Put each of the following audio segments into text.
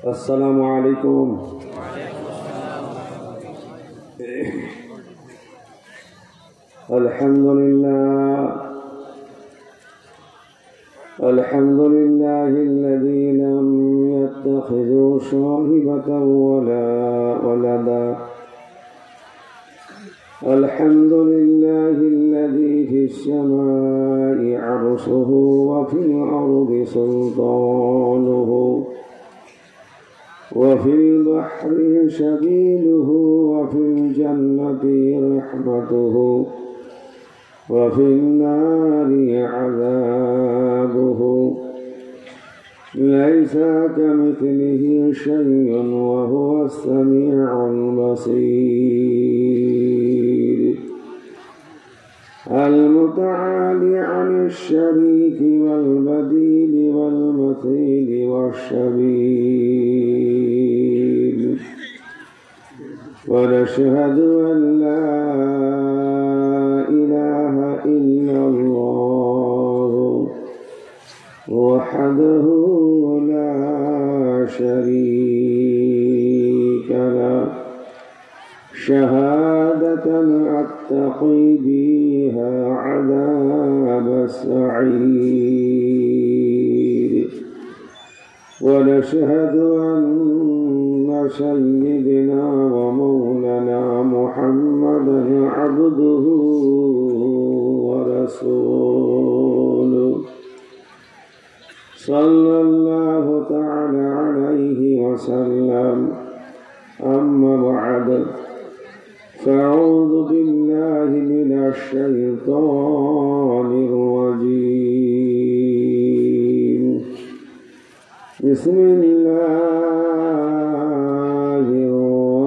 السلام عليكم. الحمد لله الذي لم يتخذ صاحبة ولا ولدا. الحمد لله الذي في السماء عرشه وفي الأرض سلطانه وفي البحر سبيله وفي الجنة رحمته وفي النار عذابه. ليس كمثله شيء وهو السميع البصير. المتعالي عن الشريك والبديل والمثيل والشبيه. ونشهد أن لا إله إلا الله وحده لا شريك له، شهادة أتقي بها عذاب السعير. ونشهد أن سيدنا ومولانا محمدا عبده ورسوله صلى الله تعالى عليه وسلم. أما بعد، فأعوذ بالله من الشيطان الرجيم. بسم الله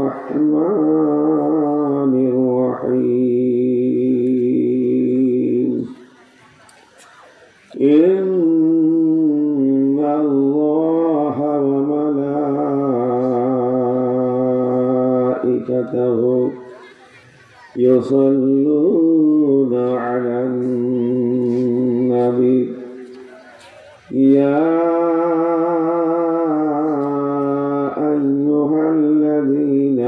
الرحمن الرحيم. إن الله وملائكته يصلون على النبي. يا أيها الذين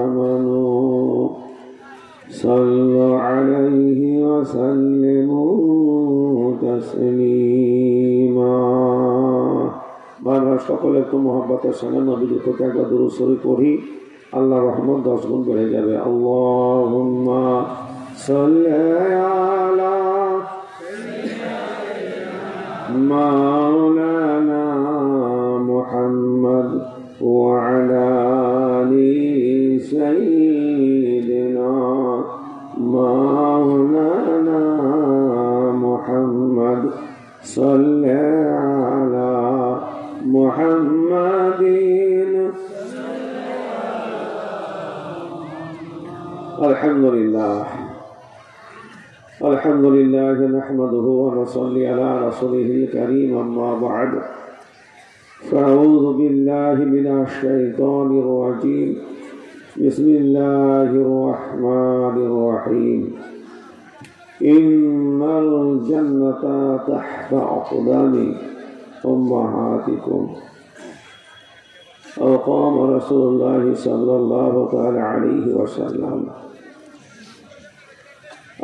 آمنوا صلوا عليه وسلموا تسليما. সকলের মহব্বতের সঙ্গে নবীর প্রতি একবার দুরূদ শরীফ পড়ি, আল্লাহ রহমত 10 গুণ বেড়ে যাবে। আল্লাহুম্মা সাল্লি আলা মাওলানা মুহাম্মদ ওয়া আলা আলি সাইয়্যিদিনা মাওলানা মুহাম্মদ সাল্লি আলা মুহাম্মাদিন। الحمد لله نحمده ونصلي على رسوله الكريم. أما بعد، فأعوذ بالله من الشيطان الرجيم. بسم الله الرحمن الرحيم. إن الجنة تحت أقدام أمهاتكم. أو قام رسول الله صلى الله تعالى عليه وسلم.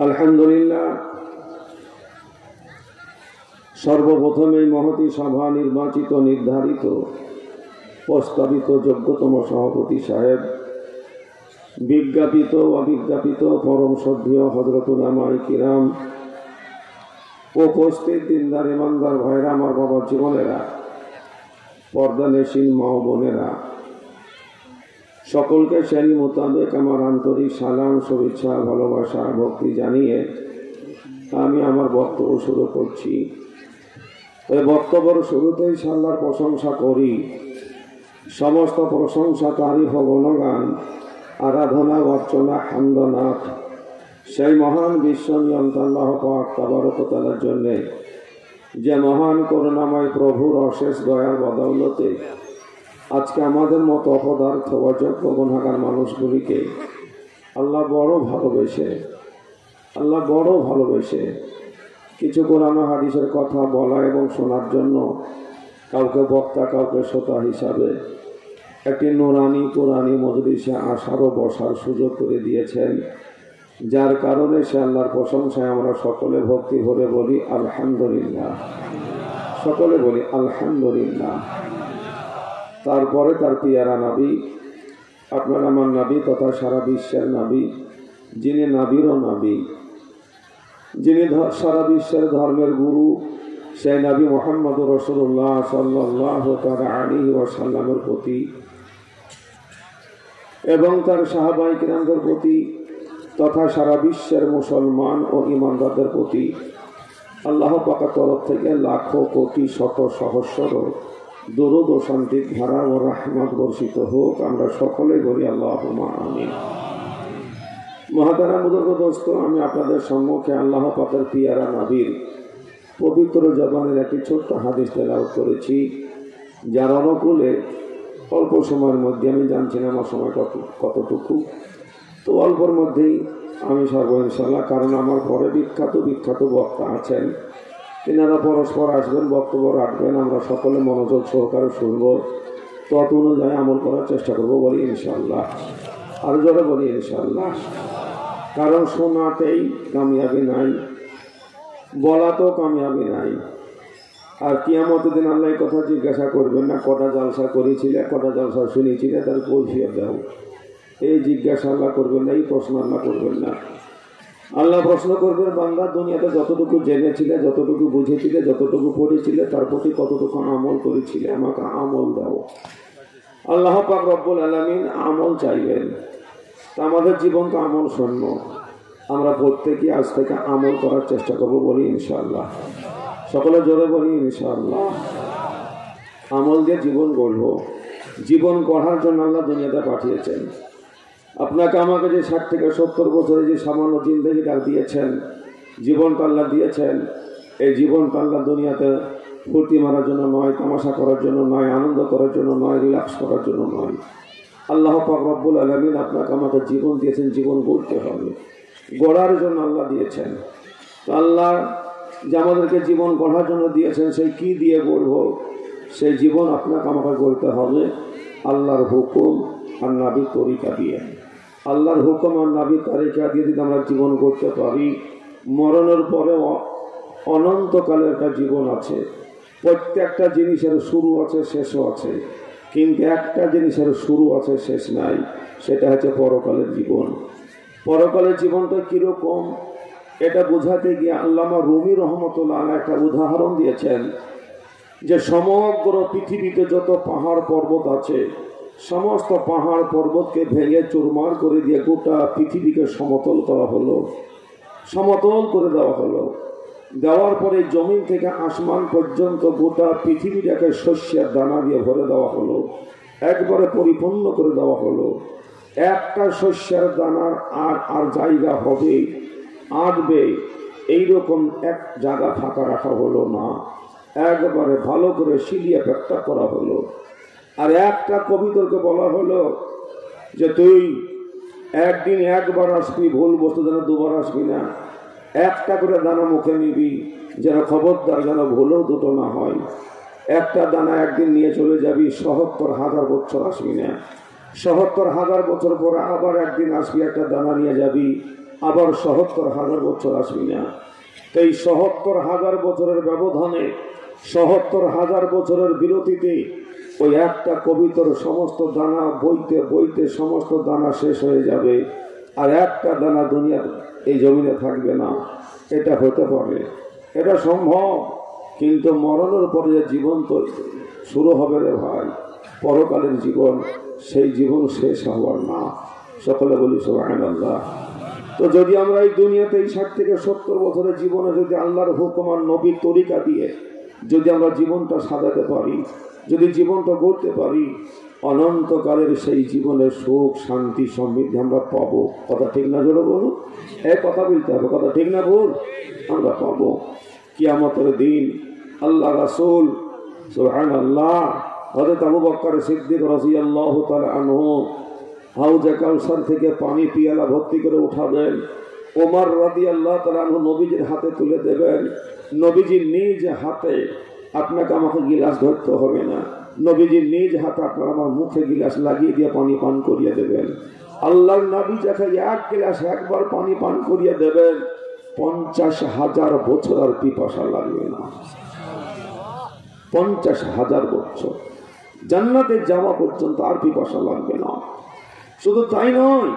আলহামদুলিল্লাহ, সর্বপ্রথমে মহতী সভা নির্বাচিত, নির্ধারিত, প্রস্তাবিত যোগ্যতম সভাপতি সাহেব, বিজ্ঞাপিত অবিজ্ঞাপিত পরম শ্রদ্ধেয় হযরত উলামায়ে কিরাম, উপস্থিত দিনদার ইমানদার ভাইরা, আমার বাবা জীবনেরা, পর্দানেশীন মা ও বোনেরা, সকলকে শ্রেণী মোতাবেক আমার আন্তরিক সালাম, শুভেচ্ছা, ভালোবাসা, ভক্তি জানিয়ে আমি আমার বক্তব্য শুরু করছি। এই বক্তব্যের শুরুতেই আল্লাহর প্রশংসা করি। সমস্ত প্রশংসা, তারিফ ও গুণগান, আরাধনা, অর্চনা, হামদনাথ সেই মহান বিশ্বনিয়ন্তা আল্লাহ পাক তাবারক ওয়া তাআলার জন্যে, যে মহান করুণাময় প্রভুর অশেষ দয়ার বদৌলতে আজকে আমাদের মতো অপদার্থ অযোগ্য গুনাহগার মানুষগুলিকে আল্লাহ বড় ভালোবেসে কিছু কোরআন হাদিসের কথা বলা এবং শোনার জন্য কাউকে বক্তা কাউকে শ্রোতা হিসাবে একটি নুরানি কোরআনি মজলিসে আসার ও বসার সুযোগ করে দিয়েছেন, যার কারণে সে আল্লাহর প্রশংসায় আমরা সকলে ভক্তি ভরে বলি আলহামদুলিল্লাহ। সকলে বলি আলহামদুলিল্লাহ। তারপরে তার পিয়ারা নবী, আপনার আমার নবী তথা সারা বিশ্বের নবী, যিনি নবীরও নবী, যিনি সারা বিশ্বের ধর্মের গুরু, সেই নবী মুহাম্মদ রাসূলুল্লাহ সাল্লাল্লাহু তাআলা আলাইহি ওয়াসাল্লামের প্রতি এবং তার সাহাবায়ে কিরামদের প্রতি তথা সারা বিশ্বের মুসলমান ও ঈমানদারদের প্রতি আল্লাহ পাকের তরফ থেকে লাখো কোটি শত সহস্র দরুদ ও শান্তির ধারা ও রহমত বর্ষিত হোক। আমরা সকলেই বলি আল্লাহুম্মা আমিন। মহাতারাম বুজুর্গ দোস্ত, আমি আপনাদের সম্মুখে আল্লাহ পাকের পিয়ারা নবীর পবিত্র জবানের একটি ছোট্ট হাদিস তেলাওয়াত করেছি, যার অনুকূলে অল্প সময়ের মধ্যে, আমি জানছি না আমার সময় কতটুকু, তো অল্পর মধ্যেই আমি সর্ব ইনশাআল্লাহ, কারণ আমার পরে বিখ্যাত বক্তা আছেন, তিনারা পরস্পর আসবেন, বক্তব্য রাখবেন, আমরা সকলে মনোযোগ সহকারে শুনব, তত অনুযায়ী আমল করার চেষ্টা করবো, বলি ইনশাআল্লাহ। আর জোরে বলি ইনশাআল্লাহ। কারণ শোনাতেই কামিয়াবি নাই, বলাতেও কামিয়াবি নাই। আর কিয়ামতের দিন আল্লাহ কথা জিজ্ঞাসা করবেন না, কটা জালসা করেছিলে, কটা জালসা শুনেছিলে, তার কৈফিয়ত দাও, এই জিজ্ঞাসা আল্লাহ করবেন না, এই প্রশ্ন আল্লাহ করবেন না। আল্লাহ প্রশ্ন করবেন, বান্দা দুনিয়াতে যতটুকু জেনেছিলে, যতটুকু বুঝেছিলে, যতটুকু পড়েছিলে, তার প্রতি কতটুকু আমল করেছিলে, আমাকে আমল দাও। আল্লাহ পাক রব্বুল আলামিন আমল চাইবেন। তা আমাদের জীবন তো আমল শূন্য, আমরা প্রত্যেকে আজ থেকে আমল করার চেষ্টা করবো, বলি ইনশাআল্লাহ। সকলে জোরে বলি ইনশাআল্লাহ। আমল দিয়ে জীবন গড়ব, জীবন গড়ার জন্য আল্লাহ দুনিয়াতে পাঠিয়েছেন। আপনাকে আমাকে যে 60 থেকে 70 বছরে যে সামান্য জিন্দেগিটা দিয়েছেন, জীবনটা আল্লাহ দিয়েছেন, এই জীবনটা আল্লাহ দুনিয়াতে ফুর্তি মারার জন্য নয়, তামাশা করার জন্য নয়, আনন্দ করার জন্য নয়, রিল্যাক্স করার জন্য নয়। আল্লাহ পাক রব্বুল আলামিন আপনাকে আমাকে জীবন দিয়েছেন, জীবন গড়তে হবে, গড়ার জন্য আল্লাহ দিয়েছেন। তো আল্লাহ যে আমাদেরকে জীবন গড়ার জন্য দিয়েছেন, সেই কি দিয়ে গড়ব? সেই জীবন আপনাকে আমাকে গড়তে হবে আল্লাহর হুকুম আর নবীর তরিকা দিয়ে। আল্লাহর হুকুম আর নবীর তরিকা দিয়ে যদি আমরা জীবন গড়তে পারি, মরণের পরেও অনন্তকালের একটা জীবন আছে। প্রত্যেকটা জিনিসের শুরু আছে, শেষও আছে, কিন্তু একটা জিনিসের শুরু আছে, শেষ নাই, সেটা হচ্ছে পরকালের জীবন। পরকালের জীবনটা কীরকম, এটা বোঝাতে গিয়ে আল্লামা রুমি রহমতুল্লাহ আলাইহি একটা উদাহরণ দিয়েছেন, যে সমগ্র পৃথিবীতে যত পাহাড় পর্বত আছে, সমস্ত পাহাড় পর্বতকে ভেঙে চুরমার করে দিয়ে গোটা পৃথিবীকে সমতল করা হলো, সমতল করে দেওয়া হলো। দেওয়ার পরে জমিন থেকে আসমান পর্যন্ত গোটা পৃথিবীটাকে শস্যের দানা দিয়ে ভরে দেওয়া হলো, একবারে পরিপূর্ণ করে দেওয়া হলো। একটা শস্যের দানার আর জায়গা হবে, আঁটবে, এইরকম এক জায়গা ফাঁকা রাখা হলো না, একবারে ভালো করে সিলিয়ে প্যাকটা করা হলো। আর একটা কবিতরকে বলা হলো যে তুই একদিন একবার আসবি, ভুল বস্তু যেন দুবার আসবি না, একটা করে দানা মুখে নিবি, যেন খবরদার যেন ভুলেও দুটো না হয়। একটা দানা একদিন নিয়ে চলে যাবি, ৭৭,০০০ বছর আসবি না, ৭৭,০০০ বছর পরে আবার একদিন আসবি, একটা দানা নিয়ে যাবি, আবার ৭৭,০০০ বছর আসবি না। তো এই ৭৭,০০০ বছরের ব্যবধানে, ৭৭,০০০ বছরের বিরতিতে ওই একটা কবিতর সমস্ত দানা বইতে বইতে সমস্ত দানা শেষ হয়ে যাবে, আর একটা দানা দুনিয়া এই জমিনে থাকবে না। এটা হতে পারে, এটা সম্ভব, কিন্তু মরণের পরে যে জীবন তো শুরু হবে রে ভাই, পরকালের জীবন, সেই জীবন শেষ হওয়ার না। সকলে বলি সুবহানাল্লাহ। তো যদি আমরা এই দুনিয়াতে এই 60 থেকে 70 বছরের জীবনে যদি আল্লাহর হুকুম আর নবীর তরিকা দিয়ে যদি আমরা জীবনটা সাজাতে পারি, যদি জীবনটা গড়তে পারি, অনন্তকালের সেই জীবনের সুখ শান্তি সমৃদ্ধি আমরা পাবো। কথা ঠিক না জোরে বলুন? এই কথা বলতে হবে, কথা ঠিক না ভুল? আমরা পাবো। কিয়ামতের দিন আল্লাহ রাসূল সুবহানাল্লাহ হযরত আবু বকর সিদ্দিক রাদিয়াল্লাহু তাআলা আনহু হাউজে কাউসার থেকে পানি পিয়ালা ভর্তি করে উঠাবেন, ওমর রাদিয়াল্লাহু তাআলা আনহু নবীজির হাতে তুলে দেবেন, নবীজি নিজ হাতে আপনাকে আমাকে গিলাস ধরতে হবে না, নবীজির নিজ হাতে আপনার আমার মুখে গিলাস লাগিয়ে দিয়ে পানি পান করিয়ে দেবেন। আল্লাহর নবী যাকে এক গিলাস একবার পানি পান করিয়ে দেবেন, 50,000 বছর আর পিপাসা লাগবে না। 50,000 বছর জান্নাতে যাওয়া পর্যন্ত আর পিপাসা লাগবে না। শুধু তাই নয়,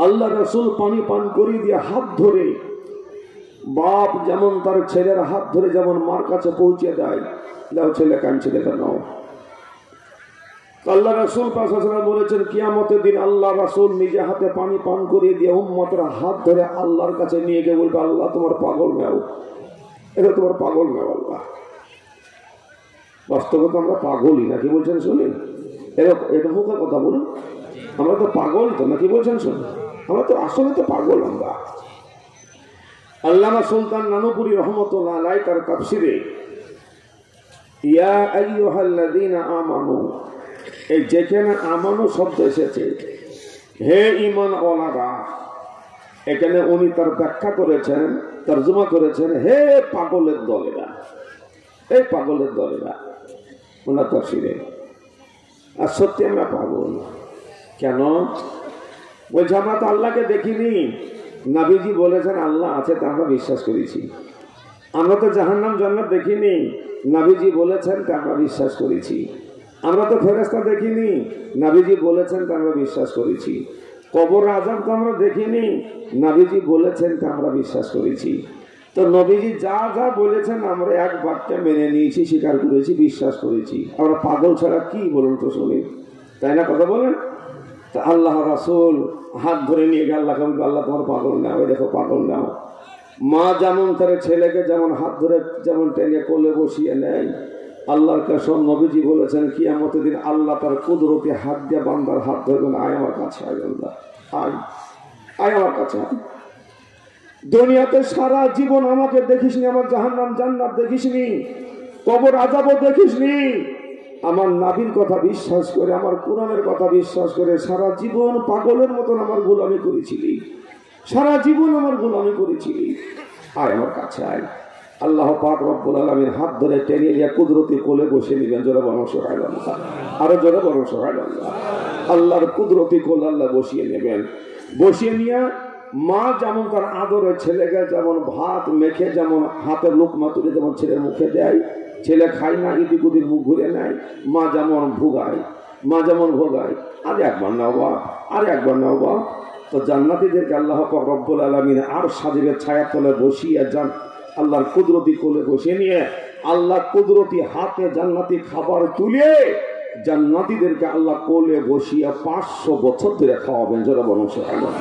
আল্লাহ রাসূল পানি পান করিয়ে দিয়ে হাত ধরে, বাপ যেমন তার ছেলের হাত ধরে যেমন মার কাছে পৌঁছে দেয়, দাও ছেলে কাঁদছে দেখা নাও। আল্লাহ রাসূল পাশাপাশি বলেছেন কিয়ামতের দিন আল্লাহ রাসূল নিজে হাতে পানি পান করিয়ে দিয়ে উম্মতের হাত ধরে আল্লাহর কাছে নিয়ে গিয়ে বলবে, আল্লাহ তোমার পাগল নাও, এটা তোমার পাগল নাও আল্লাহ। বাস্তবতা আমরা পাগলই নাকি বলছেন শুনি? এটা মুখে কথা বলুন, আমরা তো পাগল তো নাকি বলছেন শুনি? আমরা তো আসলে তো পাগল আমরা। আল্লামা সুলতান নানুপুরি রহমতুল্লাহ আলাইহি তার তাফসিরে ইয়া আইয়ুহাল্লাযীনা আমানু, এই যেখানে আমানু শব্দ এসেছে, হে ঈমান ওয়ালারা, এখানে উনি তার ব্যাখ্যা করেছেন, তরজমা করেছেন, হে পাগলের দলেরা, এই পাগলের দলেরা। ওনার তাফসিরে আর সত্যি আমরা পাগল কেন? বলছে আমরা তো আল্লাহকে দেখিনি, নবীজি বলেছেন আল্লাহ আছে, তা আমরা বিশ্বাস করেছি। আমরা তো জাহান্নাম জান্নাত দেখিনি, নবীজি বলেছেন তা আমরা বিশ্বাস করেছি। আমরা তো ফেরেশতা দেখিনি, নবীজি বলেছেন তা আমরা বিশ্বাস করেছি। কবর আযাব তো আমরা দেখিনি, নবীজি বলেছেন তা আমরা বিশ্বাস করেছি। তো নবীজি যা যা বলেছেন আমরা এক বাক্যে মেনে নিয়েছি, স্বীকার করেছি, বিশ্বাস করেছি। আমরা পাগল ছাড়া কি বলুন তো শুনি, তাই না? কথা বলেন। তা আল্লাহ রাসূল হাত ধরে নিয়ে গেল, আল্লাহকে বলবে আল্লাহ তোমার পাগল নাও, ওই দেখো পাগল নাও। মা যেমন তার ছেলেকে যেমন হাত ধরে যেমন টেনে কোলে বসিয়ে নেয়, আল্লাহর কসম নবীজি বলেছেন কিয়ামতের দিন আল্লাহ তার কুদরতি হাত দিয়ে বান্দার হাত ধরবেন, আয় আমার কাছে, আয় বান্দা, আয় আয় আমার কাছে। দুনিয়াতে সারা জীবন আমাকে দেখিসনি, আমার জাহান্নাম জান্নাত দেখিসনি, কবর আযাবও দেখিসনি, আমার নবীর কথা বিশ্বাস করে, আমার কোরআনের কথা বিশ্বাস করে সারা জীবন পাগলের মতন আমার গোলামি করেছিলি, সারা জীবন আমার গোলামি করেছিলি, আয় আমার কাছে আয়। আল্লাহ পাক রব্বুল আলামিন হাত ধরে টেনে নিয়ে কুদরতি কোলে বসে নেবেন। জোরে বলো সুবহানাল্লাহ, আরো জোরে বলো সুবহানাল্লাহ। আল্লাহর কুদরতি কোলে আল্লাহ বসিয়ে নেবেন। বসিয়ে নিয়ে মা যেমন তার আদরের ছেলেকে যেমন ভাত মেখে যেমন হাতের লোকমা তুলে যেমন ছেলের মুখে দেয়, ছেলে খায় না, এদিক ওদিক মুখ ঘুরে নেয়, মা যেমন ভোগায়, মা যেমন ভোগায়, আর একবার নাও বা, আর একবার নাও বা। তো জান্নাতীদেরকে আল্লাহ পাক রব্বুল আলামিন আর সাজিবের ছায়ার তলে বসিয়ে যান, আল্লাহর কুদরতি কোলে বসিয়ে নিয়ে আল্লাহ কুদরতি হাতে জান্নাতি খাবার তুলে জান্নাতীদেরকে আল্লাহ কোলে বসিয়ে 500 বছর ধরে খাওয়াবেন। জোরে বলুন সুবহানাল্লাহ,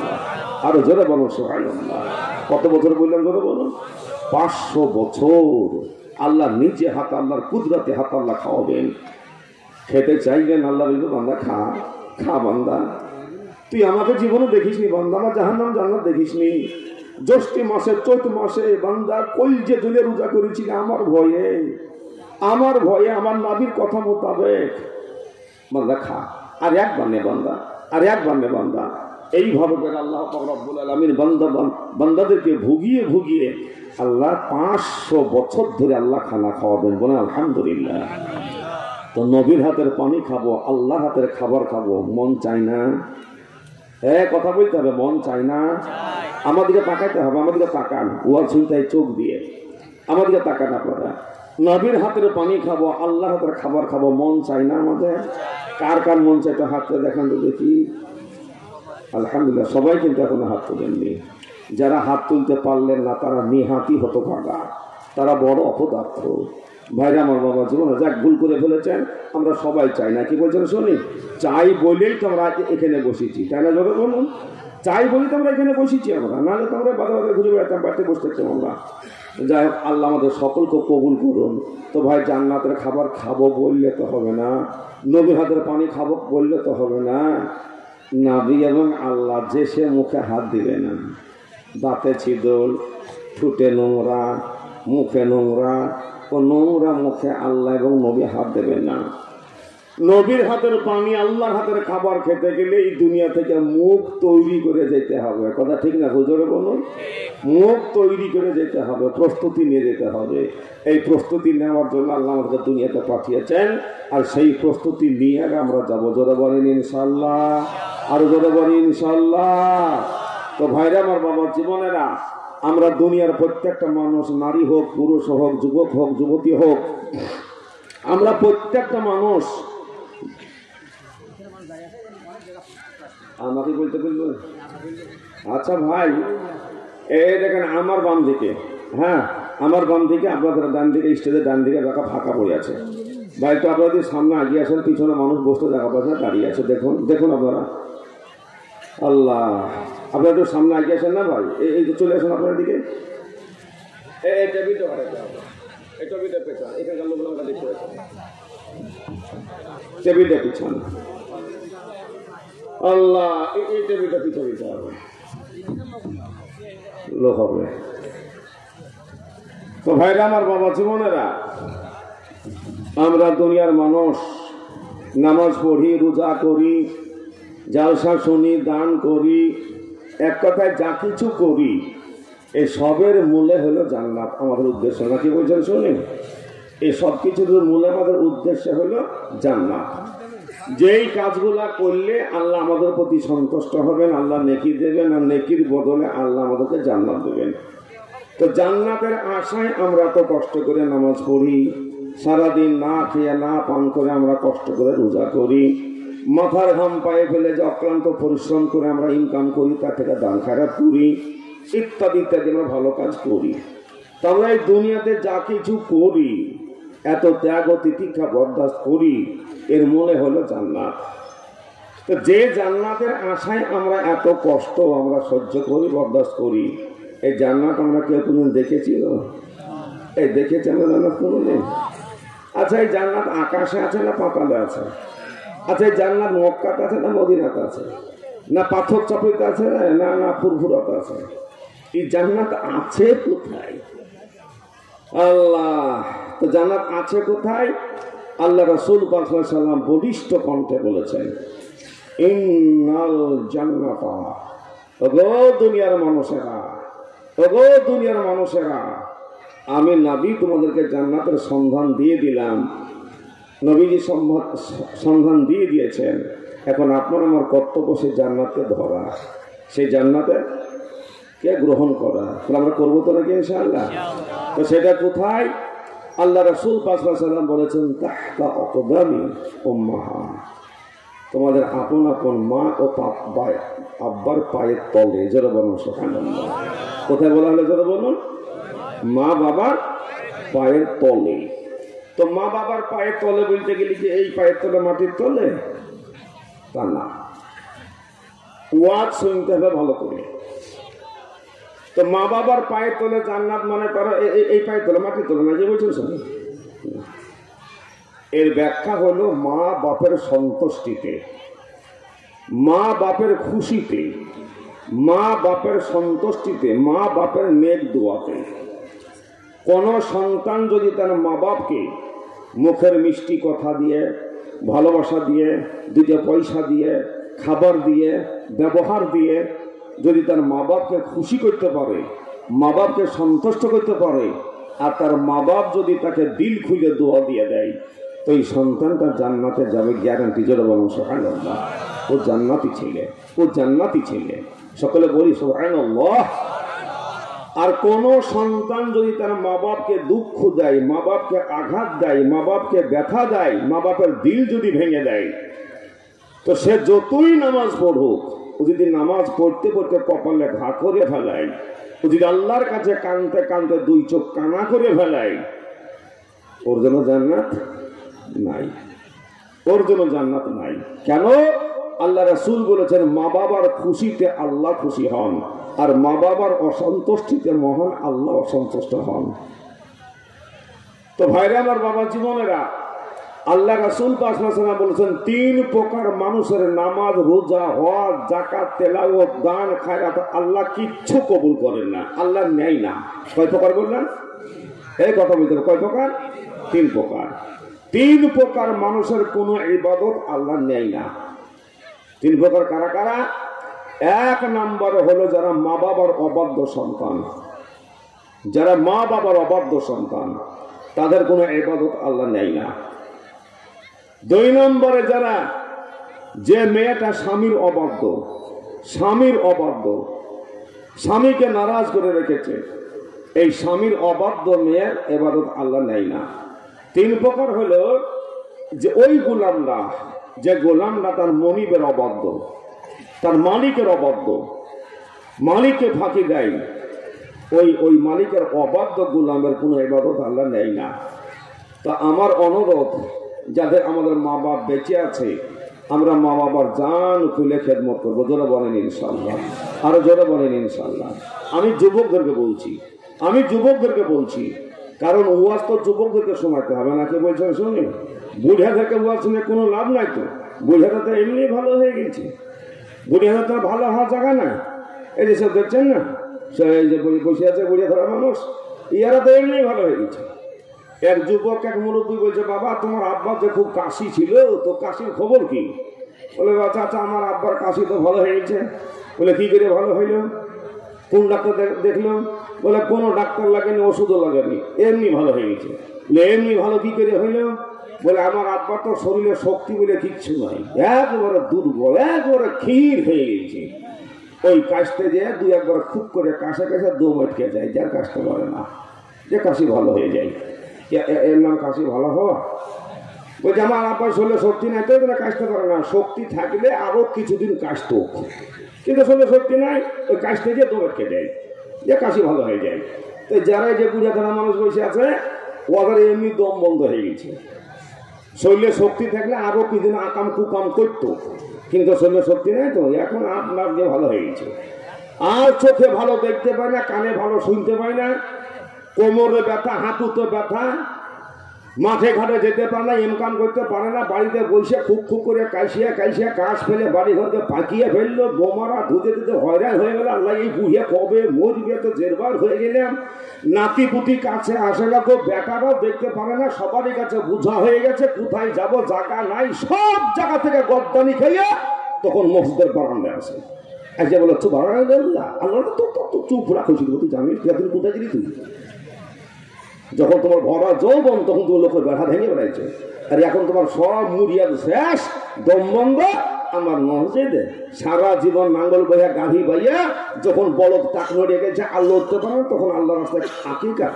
আরো জোরে বলুন সুবহানাল্লাহ। কত বছর বললাম? জোরে বলুন। 500 বছর আল্লাহ নিজে হাতে, আল্লাহর কুদরতি হাতে আল্লাহ খাওয়াবেন। খেতে চাইবেন, আল্লাহ বলবে বান্দা খা, খা বান্দা, তুই আমাকে জীবনে দেখিসনি বান্দা, আমার জাহান্নাম জান্নাত দেখিসনি। জ্যৈষ্ঠী মাসে চৈত মাসে বান্দা কলজে দুলে রোজা করেছি আমার ভয়ে, আমার ভয়ে, আমার নবীর কথা মোতাবেক। বান্দা খা, আর একবার নে বান্দা, আর একবার নে বান্দা। এইভাবে করে আল্লাহ পাক রব্বুল আলামিন বান্দাদেরকে ভুগিয়ে ভুগিয়ে আল্লাহ 500 বছর ধরে আল্লাহ খানা খাওয়াবেন। বলেন আলহামদুলিল্লাহ। তো নবীর হাতের পানি খাবো, আল্লাহর হাতের খাবার খাবো, মন চাই না? হ্যাঁ, কথা বলতে হবে, মন চাই না? আমাদেরকে তাকাইতে হবে, আমাদেরকে তাকান, ওয়াজ শুনতে চোখ দিয়ে, আমাদেরকে তাকান আপনারা। নবীর হাতের পানি খাবো, আল্লাহর হাতের খাবার খাবো, মন চাই না আমাদের? কার কার মন চাইতে হাতটা দেখান তো দেখি। আলহামদুলিল্লাহ, সবাই কিন্তু এখনো হাত তোলেননি। যারা হাত তুলতে পারলেন না তারা নিহাতি হতভাগা, তারা বড় অপদার্থ। ভাইরা আমার বাবা জীবনে যাক ভুল করে ফেলেছেন, আমরা সবাই চাই না, কি বলছেন শুনি? চাই বলেই তো আমরা এখানে বসেছি, তাই না? জোরে বলুন। চাই বলেই তো আমরা এখানে বসেছি, আমরা নাহলে তো আমরা বাদে বাদে ঘুরে বেড়াতাম, বাড়িতে বসে থাকতাম আমরা। যাই হোক, আল্লাহ আমাদের সকলকে কবুল করুন। তো ভাই, জান্নাতের খাবার খাবো বললে তো হবে না, নবীর হাতের পানি খাবো বললে তো হবে না। নবী এবং আল্লাহ যে সে মুখে হাত দিবে না, দাঁতে ছিদল, ঠুটে নোংরা, মুখে নোংরা, ও নোংরা মুখে আল্লাহ এবং নবী হাত দেবেন না। নবীর হাতের পানি, আল্লাহর হাতের খাবার খেতে গেলে এই দুনিয়া থেকে মুখ তৈরি করে যেতে হবে। কথা ঠিক না? হুজুরে বলুন। মুখ তৈরি করে যেতে হবে, প্রস্তুতি নিয়ে যেতে হবে। এই প্রস্তুতি নেওয়ার জন্য আল্লাহ আমাদেরকে দুনিয়াতে পাঠিয়েছেন, আর সেই প্রস্তুতি নিয়ে আমরা যাবো। জোরে বলেন ইনশাল্লাহ, আর জোরে বলেন ইনশাল্লাহ। তো ভাইরা আমার, বাবার জীবনেরা, আমরা দুনিয়ার প্রত্যেকটা মানুষ, নারী হোক, পুরুষ হোক, যুবক হোক, যুবতী হোক, আমরা প্রত্যেকটা মানুষ, আমাকে বলতে বলবো? আচ্ছা ভাই, এই দেখেন আমার বাম দিকে, হ্যাঁ আমার বাম দিকে, আপনাদের ডান দিকে, স্টেজের ডান দিকে জায়গা ফাঁকা পড়ে আছে। ভাই তো আপনাদের সামনে আগিয়ে আসেন, পিছনে মানুষ বসতে জায়গা পাশে দাঁড়িয়ে আছে, দেখুন দেখুন আপনারা। আল্লাহ, আপনারা তো সামনে আগিয়ে আসেন না ভাই, এই তো চলে আসেন আপনার দিকে। এই টেবিলটা পেছন, এখানকার লোকগুলো দেখতে পাচ্ছেন, টেবিলটা পিছন। আল্লাহ, এই টেবিলটা পিছনে দিতে হবে, লোক হবে। তো ভাইরা আমার, বাবা জীবনেরা, আমরা দুনিয়ার মানুষ, নামাজ পড়ি, রোজা করি, জালসা শুনি, দান করি, এক কথায় যা কিছু করি, এই সবের মূলে হলো জান্নাত আমাদের উদ্দেশ্য। নাকি বলছেন? শুনি, এই সব কিছুর মূলে আমাদের উদ্দেশ্য হলো জান্নাত। যেই কাজগুলা করলে আল্লাহ আমাদের প্রতি সন্তুষ্ট হবেন, আল্লাহ নেকি দেবেন, আর নেকির বদলে আল্লাহ আমাদেরকে জান্নাত দেবেন। তো জান্নাতের আশায় আমরা তো কষ্ট করে নামাজ পড়ি, সারাদিন না খেয়ে না পান করে আমরা কষ্ট করে রোজা করি, মাথার ঘাম পায়ে ফেলে যে অক্লান্ত পরিশ্রম করে আমরা ইনকাম করি, তার থেকে দান খায়রাত করি, ইত্যাদি ইত্যাদি আমরা ভালো কাজ করি। তো আমরা এই দুনিয়াতে যা কিছু করি, এত ত্যাগ ও তিতিক্ষা বরদাস্ত করি, এর মনে হলো জান্নাত। তো যে জান্নাতের আশায় আমরা এত কষ্ট আমরা সহ্য করি, বরদাস্ত করি, এই জান্নাত আমরা কেউ কোনদিন দেখেছি? এই দেখেছি আমরা জান্নাত কোনোদিন? আচ্ছা, এই জান্নাত আকাশে আছে না পাতালে আছে? আচ্ছা, এই জান্নাত মক্কাতে আছে না মদিনাতে আছে? না পাথর চাপিতে আছে, না না ফুরফুরাতে আছে? এই জান্নাত আছে কোথায়? আল্লাহ, তো জান্নাত আছে কোথায়? আল্লাহ রাসূল পাক সাল্লাল্লাহু আলাইহি ওয়াসাল্লাম বলিষ্ঠ কণ্ঠে বলেছেন, ইন্নাল জান্নাতা, ওগো দুনিয়ার মানুষেরা, ওগো দুনিয়ার মানুষেরা, আমি নবী তোমাদেরকে জান্নাতের সন্ধান দিয়ে দিলাম। নবীজি সন্ধান দিয়ে দিয়েছেন, এখন আপনার আমার কর্তব্য সেই জান্নাতকে ধরা, সেই জান্নাতে কে গ্রহণ করা। তাহলে আমরা করবো তো নাকি ইনশাআল্লাহ? তো সেটা কোথায়? আল্লাহ রাসূল পাক সাল্লাল্লাহু আলাইহি ওয়াসাল্লাম বলেছেন, তাহতা আকদামি উম্মাহাত, তোমাদের আপন আপন মা ও আব্বার পায়ের তলে। জোরে বলুন সুবহানাল্লাহ। কোথায় বলা হলো? জোরে বলুন, মা বাবার পায়ের তলে। তো মা বাবার পায়ের তলে বলতে গেলে কি এই পায়ের তলে মাটির তলে? তা না, ওয়াজ শুনতে হবে ভালো করে। তো মা বাবার পায়ের তলে জান্নাত মানে করো এই পায়ের তলে, মাটির তলে না, যে বলছেন শুনুন। এর ব্যাখ্যা হলো মা বাপের সন্তুষ্টিতে, মা বাপের খুশিতে, মা বাপের সন্তুষ্টিতে, মা বাপের নেক দোয়াতে। কোন সন্তান যদি তার মা বাপকে মুখের মিষ্টি কথা দিয়ে, ভালোবাসা দিয়ে, দুটো পয়সা দিয়ে, খাবার দিয়ে, ব্যবহার দিয়ে যদি তার মা বাপকে খুশি করতে পারে, মা বাপকে সন্তুষ্ট করতে পারে, আর তার মা বাপ যদি তাকে দিল খুলে দোয়া দিয়ে দেয়, তো এই সন্তানটা জান্নাতে যাবে, গ্যারান্টি। জোরে বলুন সুবহানাল্লাহ। ও জান্নাতি ছেলে, ও জান্নাতি ছেলে। সকলে বলি সুবহানাল্লাহ। আর কোন সন্তান যদি তার মা বাপকে দুঃখ দেয়, মা বাপকে আঘাত দেয়, মা বাপকে ব্যথা দেয়, মা বাপের দিল যদি ভেঙে দেয়, তো সে যতই নামাজ পড়ুক, ও যদি নামাজ পড়তে পড়তে কপালে ঘা করে ফেলায়, ও যদি আল্লাহর কাছে কাঁদতে কাঁদতে দুই চোখ কানা করে ফেলায়, ওর জন্য জান্নাত নাই, ওর জন্য জান্নাত নাই। কেন? আল্লাহ রাসূল বলেছেন, মা বাবার খুশিতে আল্লাহ খুশি হন, আর মা বাবার অসন্তুষ্টিতে মহান আল্লাহ অসন্তুষ্ট হন। তো ভাইরা আমার, বাবা জীবনেরা, আল্লাহ রাসূল পাক সাল্লাল্লাহু আলাইহি ওয়াসাল্লাম বলেছেন, তিন প্রকার মানুষের নামাজ, রোজা, হজ, যাকাত, তেলাওয়াত, দান, খায়রাত আল্লাহ কিচ্ছু কবুল করেন না, আল্লাহ নেয় না। কয় প্রকার বললেন? এই কথা বলতে হবে, কয় প্রকার? তিন প্রকার। তিন প্রকার মানুষের কোনো ইবাদত আল্লাহ নেয় না। তিন প্রকার কারা কারা? এক নম্বরে হলো যারা মা বাবার অবাধ্য সন্তান, যারা মা বাবার অবাধ্য সন্তান তাদের কোনো ইবাদত আল্লাহ নেয় না। দুই নম্বরে যারা, যে মেয়েটা স্বামীর অবাধ্য, স্বামীর অবাধ্য, স্বামীকে নারাজ করে রেখেছে, এই স্বামীর অবাধ্য মেয়ের ইবাদত আল্লাহ নেয় না। তিন প্রকার হলো যে ওই গোলামরা, যে গোলামরা তার মনিবের অবাধ্য, তার মালিকের অবাধ্য, মালিককে ফাঁকি দেয়, ওই মালিকের অবাধ্য গোলামের কোনো ইবাদত আল্লাহ নেয় না। তা আমার অনুরোধ, যাদের আমাদের মা বাপ বেঁচে আছে, আমরা মা বাবার জান খুলে খেদমত করবো। জোরে বলেন ইনশাল্লাহ, আরো জোরে বলেন ইনশাল্লাহ। আমি যুবকদেরকে বলছি, আমি যুবকদেরকে বলছি, কারণ ওয়াজ তো যুবকদেরকে শোনাতে হবে, নাকি বলছেন? শুনে বুড়া থেকে ওয়াজ শুনে কোনো লাভ নাই তো। বুড়াটা তো এমনি ভালো হয়ে গেছে, বুড়িয়া তো ভালো হওয়া জায়গা না। এই যে সব দেখছেন না, এই যে বসে আছে বুড়িয়া ধরা মানুষ, ইয়ারা তো এমনি ভালো হয়ে গেছে। এক যুবক এক মুরব্বী বলছে, বাবা তোমার আব্বার যে খুব কাশি ছিল, তো কাশির খবর কি? বলে, চাচা আমার আব্বার কাশি তো ভালো হয়ে গেছে। বলে, কি করে ভালো হইল? কোন ডাক্তার দেখলাম? বলে, কোনো ডাক্তার লাগেনি, ওষুধও লাগেনি, এমনি ভালো হয়ে গেছে। বলে, এমনি ভালো কি করে হইল? বলে, আমার আব্বার তো শরীরে শক্তি বলে কিচ্ছু নাই, একবারে দুর্বল, একবারে ক্ষীর হয়ে গেছে। ওই কাশতে যে দুই একবার খুব করে কাশে কাশে দম আটকে যায়, যার কাশতে পারে না, যে কাশি ভালো হয়ে যায়। এর নাম কাশি ভালো হওয়া? বলছে, আমার আব্বার শরীরে শক্তি নাই তো কাশতে পারে না, শক্তি থাকলে আরো কিছুদিন কাশত, কিন্তু শরীরে শক্তি নাই, ওই কাশতে যে দম আটকে যায়, যে কাশি ভালো হয়ে যায়। তো যারা যে বুঝা ধরা মানুষ বসে আছে, ওদের এমনি দম বন্ধ হয়ে গেছে। শরীরে শক্তি থাকলে আরো কিছুদিন আকাম কুকাম করতো, কিন্তু শরীরে শক্তি নেই তো, এখন আপনার যে ভালো হয়ে গেছে। আর চোখে ভালো দেখতে পায় না, কানে ভালো শুনতে পায় না, কোমরে ব্যথা, হাঁটুতে ব্যথা, মাঠে ঘাটে যেতে পারে না, ইনকাম করতে পারে না, বাড়িতে বসে খুব খুব করে কাশিয়া কাশিয়া কাশ ফেলে বাড়ি ঘরকে পাকিয়ে ফেললো, বোমারা ধুতে ধুতে হয়রান হয়ে গেল। আল্লাহ এই বুঝে কবে মরবে, তো জেরবার হয়ে গেলাম। নাতি পুতি কাছে আসে না, তো বেটারাও দেখতে পারে না, সবারই কাছে বুঝা হয়ে গেছে, কোথায় যাব জায়গা নাই, সব জায়গা থেকে গদ্দানি খাইয়া তখন মসজিদের বারান্দায় আসে। আজকে বলে, তো বারান্দায় আল্লাহ তো চুপ রাখো, তুই জানিস তুই কোথায় গেলি? তুই যখন তোমার ভরা যৌবন, তখন তুমি লোকের ব্যথা ভেঙে বেড়াইছে, আর এখন তোমার সব মুড়িয়ার শেষ, দম বন্ধ। আমার মসজিদে সারা জীবন নাঙ্গল বইয়া গাভী বাইয়া যখন বলদ টাক নড়ে গেছে, আল্লাহ উঠতে পারে না, তখন আল্লাহ রাস্তায় আকিকা।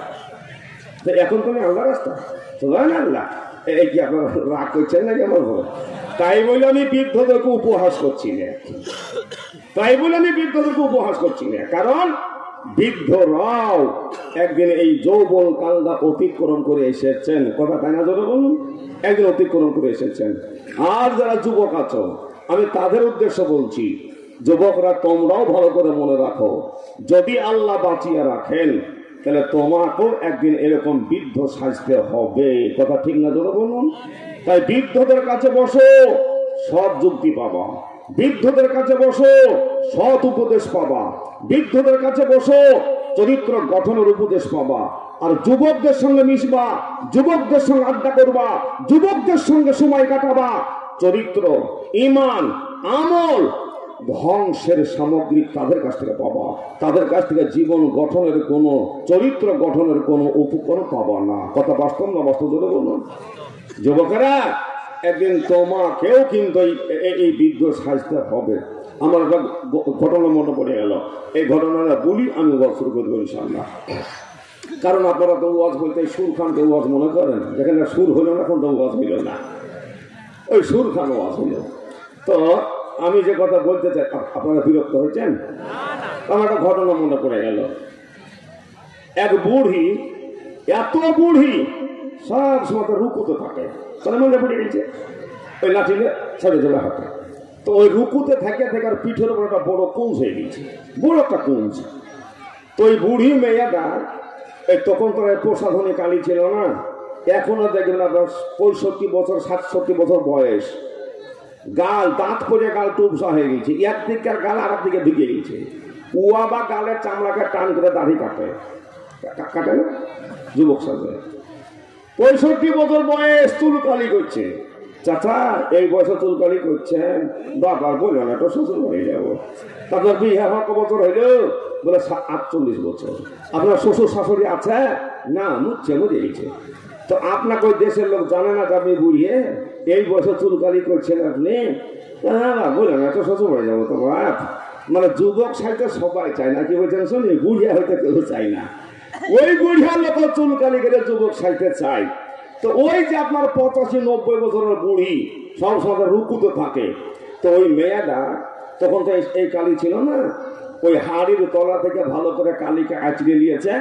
তো এখন তুমি আল্লাহ রাস্তা চলেন আল্লাহ, এই কি আপনার রাগ করছেন নাকি আমার? তাই বলে আমি বৃদ্ধদেরকে উপহাস করছি না, তাই বলে আমি বৃদ্ধদেরকে উপহাস করছি না, কারণ বৃদ্ধরাও একদিন এই যৌবন কালটা অতিক্রম করে এসেছেন, কথা তাই না? জোরে বলুন, একদিন অতিক্রম করে এসেছেন। আর যারা যুবক আছো, আমি তাদের উদ্দেশ্য বলছি, যুবকরা তোমরাও ভালো করে মনে রাখো, যদি আল্লাহ বাঁচিয়ে রাখেন, তাহলে তোমাকেও একদিন এরকম বৃদ্ধ সাজতে হবে, কথা ঠিক না? জোরে বলুন। তাই বৃদ্ধদের কাছে বসো, সব যুক্তি পাবা, বৃদ্ধদের কাছে বসো, সৎ উপদেশ পাবা, বৃদ্ধদের কাছে বসো, চরিত্র গঠনের উপদেশ পাবা। আর যুবকদের সঙ্গে মিশবা, যুবকদের সঙ্গে আড্ডা করবা, যুবকদের সঙ্গে সময় কাটাবা, চরিত্র, ঈমান, আমল, ধ্বংসের সামগ্রী তাদের কাছ থেকে পাবা, তাদের কাছ থেকে জীবন গঠনের কোনো, চরিত্র গঠনের কোনো উপকরণ পাবা না। কথা বাস্তব না বাস্তব? জোরে বলুন। যুবকেরা, একদিন তোমাকেও কিন্তু এই বৃদ্ধ সাজতে হবে। আমার একটা ঘটনা মনে পড়ে গেল, এই ঘটনাটা বলি, আমি ওয়াজ শুরু করে দেবো ইনশাআল্লাহ। কারণ আপনারা তো ওয়াজ বলতে সুর খানকে ওয়াজ মনে করেন, যেখানে সুর হইল না, এখন তো ওয়াজ হইল না, ওই সুর খান ওয়াজ হইল। তো আমি যে কথা বলতে চাই, আপনারা বিরক্ত হয়েছেন? আমার একটা ঘটনা মনে পড়ে গেল। এক বুড়ি, এত বুড়ি, সব সময় রুকুতে থাকে, তাহলে মনে পড়ে গেছে, ওই লাঠিলে ছেড়ে চলে হাঁটে। তো ওই রুকুতে থেকে থেকে আর পিঠের উপর একটা বড় কুঞ্জ হয়ে গেছে, বড় একটা কুঞ্জ। তো ওই বুড়ি মেয়েটা, এই তখন তো প্রসাধনী কালী ছিল না, এখনো দেখবেন আপনার 65 বছর 67 বছর বয়স, গাল দাঁত পরে গাল টুপসা হয়ে গেছে, একদিকের গাল আর একদিকে ঢুকে গেছে। উয়া বা গালের চামড়াকে টান করে দাড়ি কাটে, কাটে না, যুবক সাজে। 65 বছর বয়স, চুলকালি করছে। চাচা, এই বয়সে চুলকালি করছেন? বাবার বললো না, তো শ্বশুর হয়ে যাবো। তারপর বিয়ে হওয়া কত বছর হইল? বলে 48 বছর। আপনার শ্বশুর শাশুড়ি আছে? না, মরে গেছে। তো আপনাকে ওই দেশের লোক জানে না যে আপনি বুড়িয়ে এই বয়সে চুলকালি করছেন আপনি? বললেন এত শ্বশুর হয়ে যাবো তো বাপ। মানে যুবক সাইতে সবাই চায় না, কি বলছেন শুনি, বুড়িয়া হইতে কেউ চায় না। ওই বুড়িয়ার লোক চুলকালি করে যুবক সাইতে চায়। তো ওই যে আপনার 85-90 বছরের বুড়ি সব সময় রুকুতে থাকে, তো ওই মেয়েটা তখন তো এই কালি ছিল না, ওই হাড়ির তলা থেকে ভালো করে কালিকে আঁচড়ে নিয়েছে,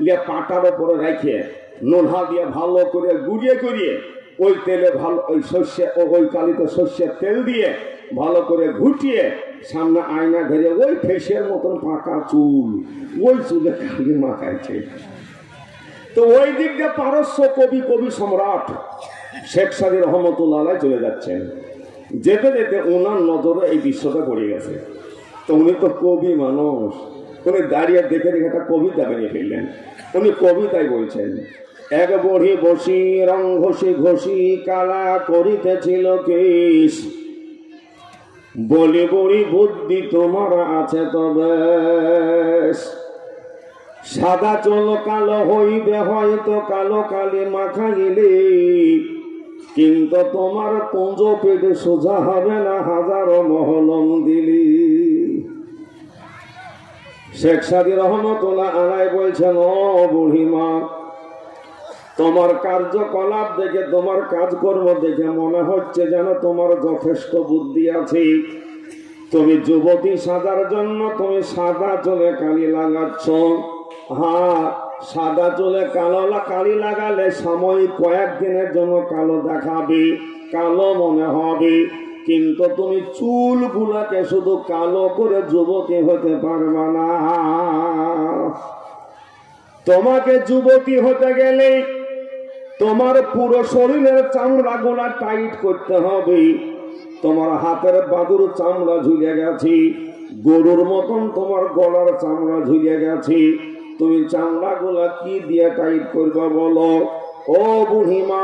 নিয়ে পাটার ওপরে রেখে নোনহা দিয়ে ভালো করে গুড়িয়ে ওই তেলে ভালো ওই সর্ষে ওই কালিতে সর্ষের তেল দিয়ে ভালো করে ঘুটিয়ে সামনে আয়না ধরে ওই ফেসের মতন পাকা চুল, ওই চুলে কালি মাখাইছে। তো ওই দিক দিয়ে পারস্য কবি সম্রাট শেখ সাদি রহমতুল্লাহ চলে যাচ্ছেন। যেতে যেতে ওনার নজরে এই দৃশ্যটা পড়ে গেছে। তো উনি তো কবি মানুষ, উনি দাঁড়িয়ে দেখে একটা কবিতা বেরিয়ে ফেললেন। উনি কবিতায় বলছেন, এক বড়ি বসি রং ঘষি কালা করিতেছিল কেশ, বলি বড়ি বুদ্ধি তোমার আছে তবে, সাদা চল কালো হইবে হয়তো কালো কালি মাখাইলে, কিন্তু তোমার কুঞ্জ পেটে সোজা হবে না হাজারো মহলম দিলি। শেখ সাদি রহমতুল্লাহ আলাই বলছেন, ও বুড়িমা, তোমার কার্যকলাপ দেখে তোমার কাজকর্ম দেখে মনে হচ্ছে যেন তোমার যথেষ্ট বুদ্ধি আছে। তুমি যুবতী সাজার জন্য তুমি সাদা চুলে কালি লাগাচ্ছ। হ্যাঁ, সাদা চুলে কালি লাগালে সাময়িক কয়েকদিনের জন্য কালো দেখাবে, কালো মনে হবে, কিন্তু তুমি চুলগুলাকে শুধু কালো করে যুবতী হতে পারবে না। তোমাকে যুবতী হতে গেলে তোমার পুরো শরীরের চামড়া গুলা টাইট করতে হবে। তোমার হাতের বাদুর চামড়া ঝুলে গেছে, গরুর মতন তোমার গলার চামড়া ঝুলে গেছে। তুমি চামড়া গুলা কি দিয়ে টাইট করবে বলো? ও বুড়িমা,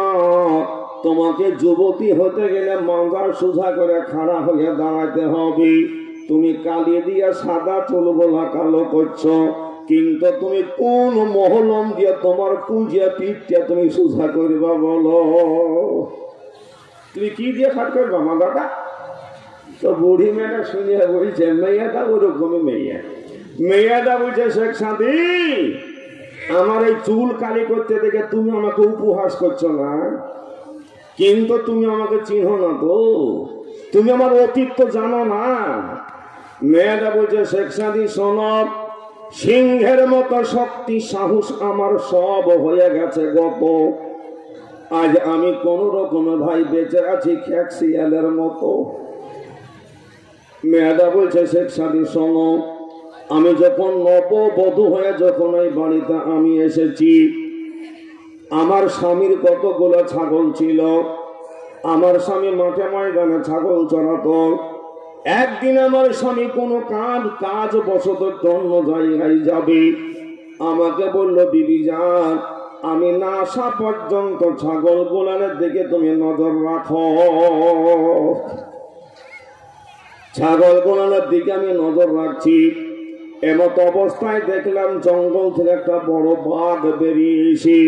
তোমাকে যুবতী হতে গেলে মাথা সোজা করে খাড়া হয়ে দাঁড়াতে হবে। তুমি কালি দিয়ে সাদা চুলগুলা কালো করছো, কিন্তু তুমি কোন মহলম দিয়ে তোমার কুঁজিয়া পিঠটা তুমি সোজা করবা বলো? তুমি কি দিয়ে খাট করবা মাথাটা? তো বুড়ি মেয়েটা শুনিয়া বলছে, মেয়েটা ওরকমই মেয়েটা বলছে, শেখ সাদি, আমার এই চুল কালি করতে দেখে তুমি আমাকে উপহাস করছো না, কিন্তু তুমি আমাকে চিনো না তো, তুমি আমার অতীত তো জানো না। মেয়েটা বলছে, শেখ সাদি শোনো, সিংহের মতো শক্তি সাহস আমার সব হয়ে গেছে গত। আজ আমি কোন রকমে ভাই বেঁচে আছি খেক শিয়ালের মতো। মেয়েটা বলছে, শেখ সাদি শোনো, আমি যখন নববধূ হয়ে যখন এই বাড়িতে আমি এসেছি, আমার স্বামীর কতগুলো ছাগল ছিল। আমার স্বামী মাঠে ময়দানে ছাগল চড়াতো। একদিন আমার স্বামী কোনো কাজ বশত অন্য জায়গায় যাবে, আমাকে বলল, বিবি জান, আমি না আসা পর্যন্ত ছাগল গোলানের দিকে তুমি নজর রাখো। ছাগল গোলানের দিকে আমি নজর রাখছি। এমত অবস্থায় দেখলাম জঙ্গল থেকে একটা বড় বাঘ বেরিয়ে এসে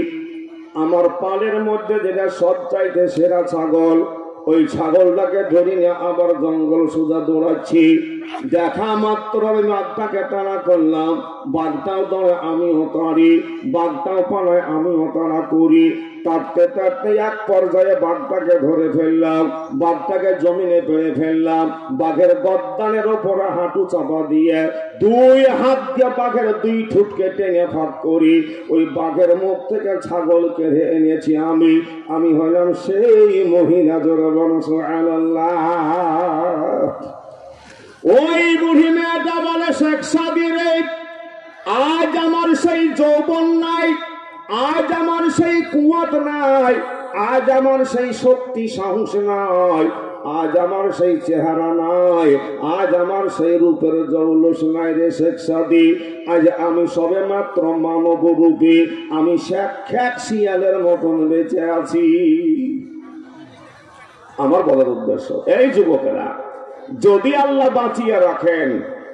আমার পালের মধ্যে যেটা সবচাইতে সেরা ছাগল, ওই ছাগলটাকে ধরে নিয়ে আবার জঙ্গল সোজা দৌড়াচ্ছি। দেখা মাত্র আমি বাঘটাকে টানা করলাম, বাঘটাও দৌড়ে আমিও তাড়ি, বাঘটাও পালায় আমিও তাড়া করি। তাড়তে তাড়তে এক পর্যায়ে বাঘটাকে ধরে ফেললাম, বাঘটাকে জমিনে পেড়ে ফেললাম। বাঘের গর্দানের ওপরে হাঁটু চাপা দিয়ে দুই হাত দিয়ে বাঘের দুই ঠুটকে টেনে ফাঁক করি ওই বাঘের মুখ থেকে ছাগল কেড়ে এনেছি আমি হলাম সেই মহিলা। জোরে বলুন সুবহানাল্লাহ। ওই বুড়ি মেয়েটা বলে, শেখ সাদি রে, আজ আমার সেই যৌবন নাই, আজ আমার সেই কুয়াত নাই, আজ আমার সেই শক্তি সাহস নাই, আজ আমার সেই চেহারা নাই, আজ আমার সেই রূপের জৌলস নাই রে শেখ সাদি। আজ আমি সবে মাত্র মানব রূপে আমি খেক শিয়ালের মতন বেঁচে আছি। আমার বলার উদ্দেশ্য, এই যুবকেরা, যদি আল্লাহ বাঁচিয়ে রাখেন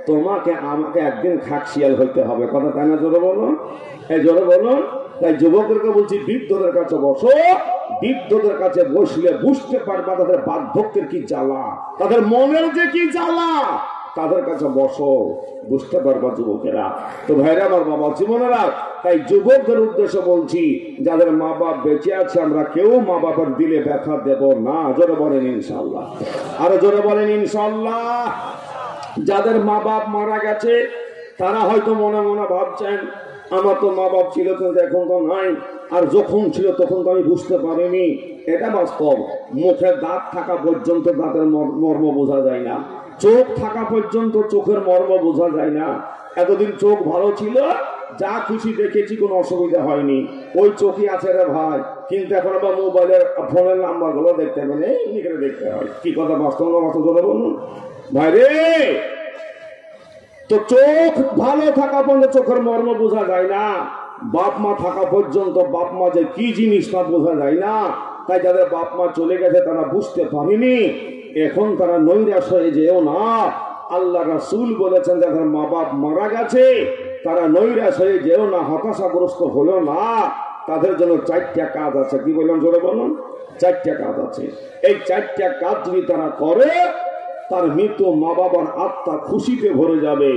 তোমাকে আমাকে একদিন খাকশিয়াল হইতে হবে। কথা তাই না? জোরে বলুন, এই জোরে বলুন। তাই যুবকদেরকে বলছি, বৃদ্ধদের কাছে বসো, বৃদ্ধদের কাছে বসলে বুঝতে পারবা তাদের বার্ধক্যের কি জ্বালা, তাদের মনের যে কি জ্বালা, তাদের কাছে বসো, বুঝতে পারবা যুবকেরা। তো ভাইরা আমার, বাবা জীবনেরা, তাই যুবকদের উদ্দেশ্যে বলছি, যাদের মা বাপ বেঁচে আছে আমরা কেউ মা বাবার দিলে ব্যথা দেব না। জোরে বলেন ইনশাআল্লাহ, আরো জোরে বলেন ইনশাআল্লাহ। যাদের মা বাপ মারা গেছে তারা হয়তো মনে মনে ভাবছেন, আমার তো মা বাপ ছিল কিন্তু এখন তো নাই, আর যখন ছিল তখন তো আমি বুঝতে পারিনি। এটা বাস্তব। মুখে দাঁত থাকা পর্যন্ত দাঁতের মর্ম বোঝা যায় না, চোখ থাকা পর্যন্ত চোখের মর্ম বোঝা যায় না। এতদিন চোখ ভালো ছিল, যা খুশি দেখেছি, কোনো অসুবিধা হয়নি, ওই চোখই আছে রে ভাই। কিন্তু এখন আবার মোবাইলের ফোনের নাম্বার গুলো দেখতে হবে, এমনি করে দেখতে হয়। কি কথা বাস্তব না বাস্তব বলুন ভাই রে? তো চোখ ভালো থাকা পর্যন্ত চোখের মর্ম বোঝা যায় না, বাপ মা থাকা পর্যন্ত বাপ মা যে কি জিনিস তা বোঝা যায় না। তাই যাদের বাপ মা চলে গেছে তারা বুঝতে পারেনি, এখন তারা নৈরাশ হয়ে যেও না। আল্লাহ রাসূল বলেছেন, যাদের মা বাপ মারা গেছে তারা নৈরাশ হয়ে যেও না, হতাশাগ্রস্ত হলো না। তাদের জন্য 4টা কাজ আছে। কি বললাম জোরে বলুন? 4টা কাজ আছে। এই 4টা কাজ যদি তারা করে, তার মৃত্যু মা বাবার আত্মা খুশিতে ভরে যাবে।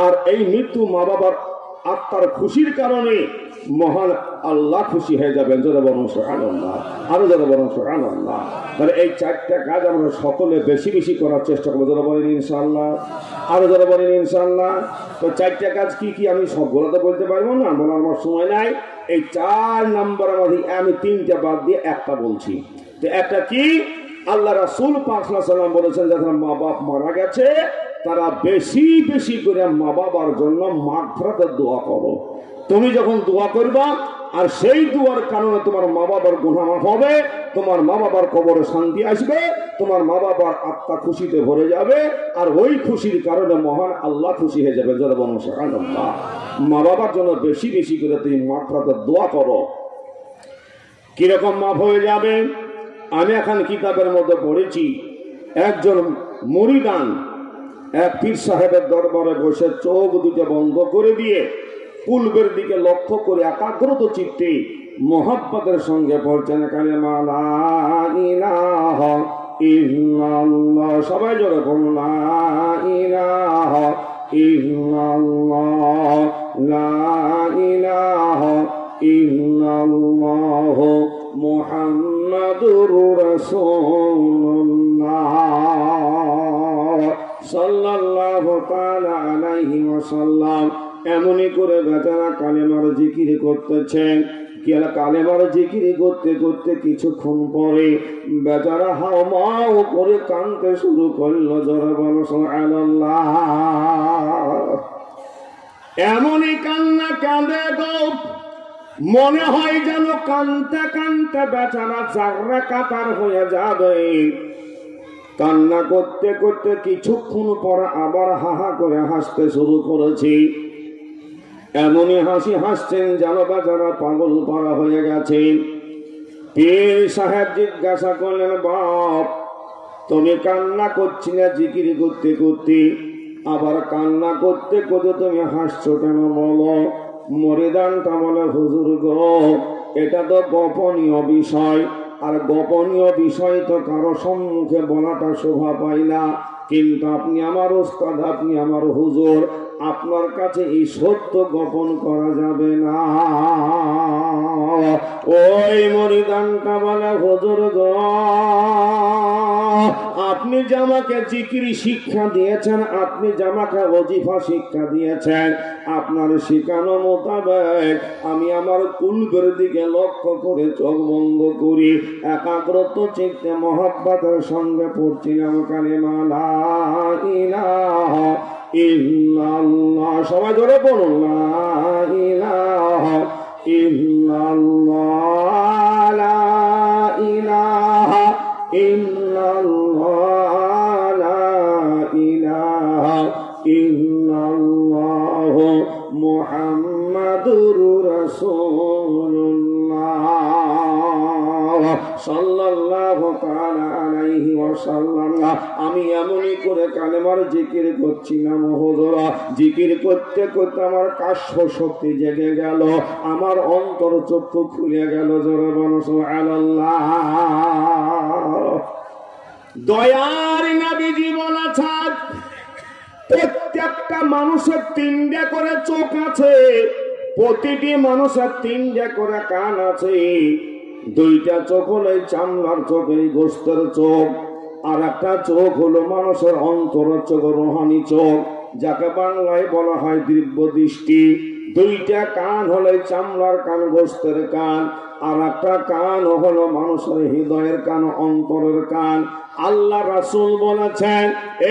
আর এই মৃত্যু মা বাবার আত্মার খুশির কারণে মহান আল্লাহ খুশি হয়ে যাবেন। জোরে বলুন সুবহানাল্লাহ, আরো জোরে বলুন সুবহানাল্লাহ। তাহলে এই 4টা কাজ আমরা সকলে বেশি বেশি করার চেষ্টা করবো। জোরে বলেন ইনশাআল্লাহ, আরো জোরে বলেন ইনশাআল্লাহ। তো 4টা কাজ কি কি আমি সবগুলো তো বলতে পারবো না, বলার আমার সময় নাই। এই 4 নম্বরের মধ্যে আমি 3টা বাদ দিয়ে একটা বলছি। তো একটা কি? আল্লাহ রাসূল পাক সাল্লাল্লাহু আলাইহি ওয়াসাল্লাম বলেছেন, যাদের মা বাপ মারা গেছে তারা বেশি বেশি করে মা বাবার জন্য মাগফিরাতের দোয়া করো। তুমি যখন দোয়া করবা আর সেই দোয়ার কারণে তোমার মা বাবার গুনাহ মাফ হবে, তোমার মা বাবার কবরে শান্তি আসবে, তোমার মা বাবার আত্মা খুশিতে ভরে যাবে, আর ওই খুশির কারণে মহান আল্লাহ খুশি হয়ে যাবে। যারা বলুন সুবহানাল্লাহ। মা বাবার জন্য বেশি বেশি করে তুমি মাগফিরাতের দোয়া করো। কিরকম মাফ হয়ে যাবে? আমি এখন কিতাবের মধ্যে পড়েছি, একজন মুরিদান এক পীর সাহেবের দরবারে বসে চোখ দুটো বন্ধ করে দিয়ে পূর্বের দিকে লক্ষ্য করে একাগ্রত চিত্তে মোহাব্বতের সঙ্গে পড়ছেন কালেমা লা ইলাহা ইল্লাল্লাহ। সবাই জোরে বলুন, লা ইলাহা ইল্লাল্লাহ, লা ইলাহা ইল্লাল্লাহ মুহাম্মাদুর রাসূলুল্লাহ সাল্লাল্লাহু তাআলা আলাইহি ওয়াসাল্লাম। এমনই করে বেচারা কালেমার জিকির করতেছেন। কালেমার জিকির করতে করতে কিছুক্ষণ পরে বেচারা হাওমাও করে কাঁদতে শুরু করলো। জোরে বলো সুবহানাল্লাহ। এমনই কান্না কাঁদে গো, মনে হয় যেন কাঁদতে কাঁদতে বেচারা জাররা কাতার হয়ে যাবে। কান্না করতে করতে কিছুক্ষণ পর আবার হাহা করে হাসতে শুরু করেছি। এমনই হাসি হাসছেন যেন বেচারা পাগল পাড়া হয়ে গেছে। পীর সাহেব জিজ্ঞাসা করলেন, বাপ তুমি কান্না করছিলে জিকির করতে করতে, আবার কান্না করতে করতে তুমি হাসছো কেন বলো? মরিদানটা বলে, হুজুর গো, এটা তো গোপনীয় বিষয়, আর গোপনীয় বিষয় তো কারো সম্মুখে বলাটা শোভা পায় না, কিন্তু আপনি আমার ওস্তাদ, আপনি আমার হুজুর, আপনার কাছে এই সত্য গোপন করা যাবে না। ওই মরিদানটা বলে, হুজুর গো, আপনি যে আমাকে জিকিরি শিক্ষা দিয়েছেন, আপনি যে আমাকে ওজিফা শিক্ষা দিয়েছেন, আপনার শিখানো মোতাবেক আমি আমার কুলবের দিকে লক্ষ্য করে চোখ বন্ধ করি একাগ্রত চিত্তে মহব্বতের সঙ্গে পড়ছিলাম কালেমা লা ইলাহা ইল্লাল্লাহ। সবাই ধরে বলুন, লা ইলাহা ইল্লাল্লাহ, লা ইলাহা ইল্লাল্লাহ, লা ইলাহা ইল্লাল্লাহ মুহাম্মাদুর রাসূলুল্লাহ। সাল্লাল্লাহু তাআলা আলাইহি ওয়াসাল্লাম। আমি এমনই করে কালেমার জিকির করছিলাম হুজুর, জিকির করতে করতে আমার কাশ্য শক্তি জেগে গেল, আমার অন্তর চক্ষু খুলে গেল। জোরে বলো সুবহানাল্লাহ। দয়ার নবীজি বলেছেন প্রত্যেকটা মানুষের তিনটা করে চোখ আছে, প্রতিটি মানুষের তিনটা করে কান আছে। দুইটা চোখ হলো চামড়ার চোখ, এই গোস্তের চোখ, আর একটা চোখ হলো মানুষের অন্তর চোখ, রুহানি চোখ, যাকে বাংলায় বলা হয় দিব্য দৃষ্টি। দুইটা কান হলো চামড়ার কান, গোস্তের কান, আর একটা কান হলো মানুষের হৃদয়ের কান, অন্তরের কান। আল্লাহ রাসূল বলেছেন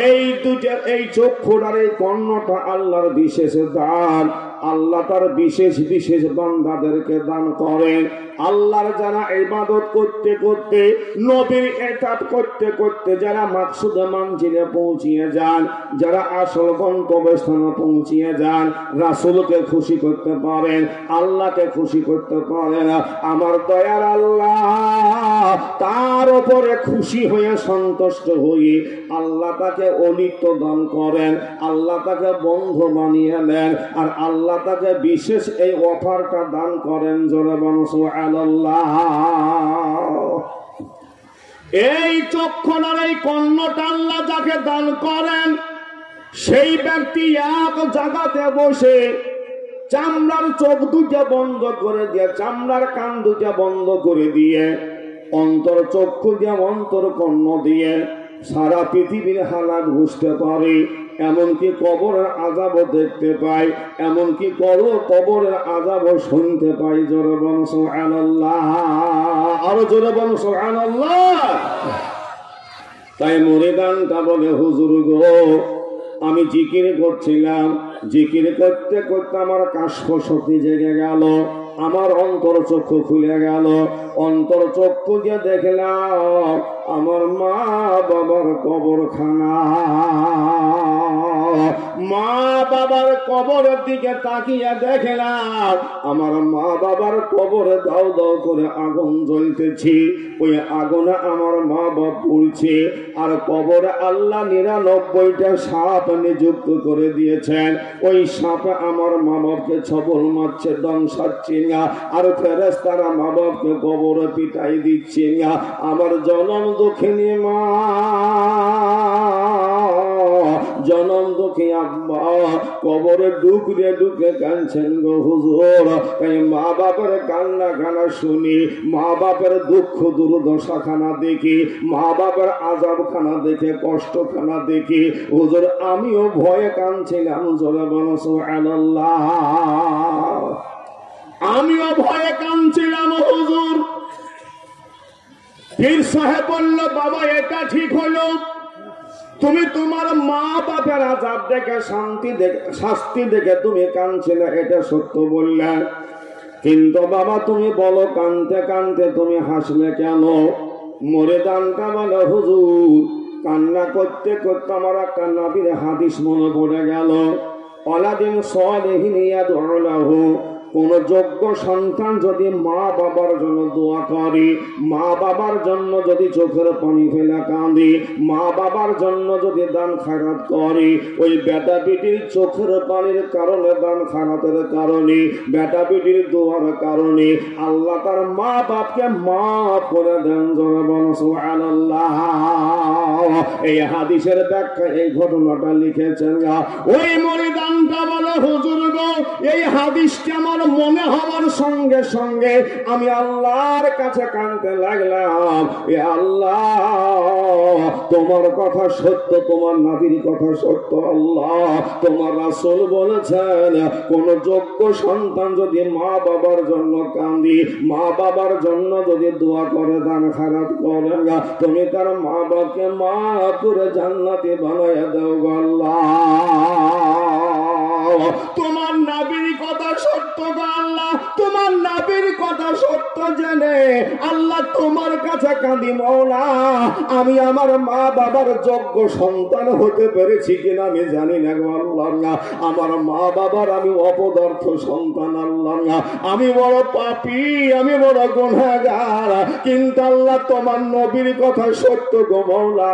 এই দুইটা, এই চক্ষুর আর এই কর্ণটা আল্লাহর বিশেষ দান। আল্লাহ তার বিশেষ বিশেষ বান্দাদেরকে দান করেন। আল্লাহর যারা ইবাদত করতে করতে, নবীর ইতাআত করতে করতে যারা মাকসুদে মানজিলে পৌঁছিয়ে যান, যারা আসল গন্তব্যস্থানে পৌঁছিয়ে যান, রাসূলকে খুশি করতে পারেন, আল্লাহকে খুশি করতে পারেন, আমার দয়ার আল্লাহ তার উপরে খুশি হয়ে সন্তুষ্ট হয়ে আল্লাহ তাকে অলিত্ব দান করেন, আল্লাহ তাকে বন্ধু বানিয়ে নেন, আর আল্লাহ তাকে বিশেষ এই অফারটা দান করেন। জোরে বলো সুবহানাল্লাহ। এই চক্ষুর এই কর্ণটা আল্লাহ যাকে দান করেন, সেই ব্যক্তি এক জায়গাতে বসে চামড়ার চোখ দুটো বন্ধ করে দিয়ে, চামড়ার কান দুটো বন্ধ করে দিয়ে, অন্তর চক্ষু দিয়ে, অন্তর কর্ণ দিয়ে সারা পৃথিবীর হালাত বুঝতে পারে, এমনকি কবরের আযাবও দেখতে পায়, এমনকি কবরের আযাবও শুনতে পায়। জোরে বলো সুবহানাল্লাহ, আরো জোরে বলো সুবহানাল্লাহ। তাই মুরিদানটা বলে হুজুর গো, আমি জিকির করছিলাম, জিকির করতে করতে আমার কাশ্য শক্তি জেগে গেল, আমার অন্তর চক্ষু খুলে গেল, অন্তর চক্ষু দিয়ে দেখলাম আমার মা বাবার কবরখানা। মা বাবার কবরের দিকে তাকিয়ে দেখলাম আমার মা বাবার কবরে দাও দাও করে আগুন জ্বলতেছে, ওই আগুনে আমার মা বাপ পুড়ছে, আর কবরে আল্লাহ 99টা সাপ নিযুক্ত করে দিয়েছেন। ওই সাপে আমার মা বাপকে ছবল মারছে, দংশাচ্ছে না, আর ফেরেশতারা মা বাপকে কবরে পিটাই দিচ্ছে না। আমার জনম দুঃখিনী মা, জনম দুঃখী আব্বা কবরে ঢুকে ঢুকে কাঁদছেন গো হুজুর। তাই মা বাপের কান্না খানা শুনি, মা বাপের দুঃখ দুর্দশা খানা দেখি, মা বাপের আযাব খানা দেখে, কষ্ট খানা দেখি হুজুর আমিও ভয়ে কাঁদছিলাম। জোরে বলো সুবহানাল্লাহ। আমিও ভয়ে কাঁদছিলাম হুজুর। পীর সাহেব বলল বাবা এটা ঠিক হলো, তুমি তোমার মা বাপের আযাব দেখে, শাস্তি দেখে তুমি কাঁদছিলে, এটা সত্য বললে, কিন্তু বাবা তুমি বলো কাঁদতে কাঁদতে তুমি হাসলে কেন? মুরিদানটা বলে হুজুর কান্না করতে করতে আমার একটা নবীর হাদিস মনে পড়ে গেল। ওয়ালাদিন সালিহিন ইয়াদউ লাহু, কোন যোগ্য সন্তান যদি মা বাবার জন্য দোয়া করে, মা বাবার জন্য যদি চোখের পানি ফেলে কাঁদে, মা বাবার জন্য যদি দান খায়রাত করে, ওই বেটা বেটির চোখের পানির কারণে, দান খায়রাতের কারণে, বেটা বেটির দোয়ার কারণে আল্লাহ তার মা বাপকে মাফ করে দেন। জোরে বলো সুবহানাল্লাহ। এই হাদিসের ব্যাখ্যা এই ঘটনাটা লিখেছেন ওই মুরিদানটা বলে হুজুর গো, এই হাদিসটা আমার মনে হওয়ার সঙ্গে সঙ্গে আমি আল্লাহর কাছে কাঁদতে লাগলাম, এ আল্লাহ তোমার কথা সত্য, তোমার নবীর কথা সত্য, আল্লাহ তোমার রাসূল বলেছেন কোন যোগ্য সন্তান যদি মা বাবার জন্য কাঁদি, মা বাবার জন্য যদি দোয়া করে, দান খায়রাত করে, তুমি তার মা বাবাকে মাফ করে জান্নাতে বানায়া দাও গো আল্লাহ। তোমার নবীর কথা সত্য গো আল্লাহ, তোমার নবীর কথা সত্য জেনে আল্লাহ তোমার কাছে কাছে কাঁদি, মওলা আমি আমার মা বাবার যোগ্য সন্তান হতে পেরেছি কিনা আমি জানি না গো আল্লাহ। আমার মা বাবার আমি অপদার্থ সন্তান আল্লাহ। আমি বড় পাপী, আমি বড় গুনাহগার, কিন্তু আল্লাহ তোমার নবীর কথা সত্য গো মওলা।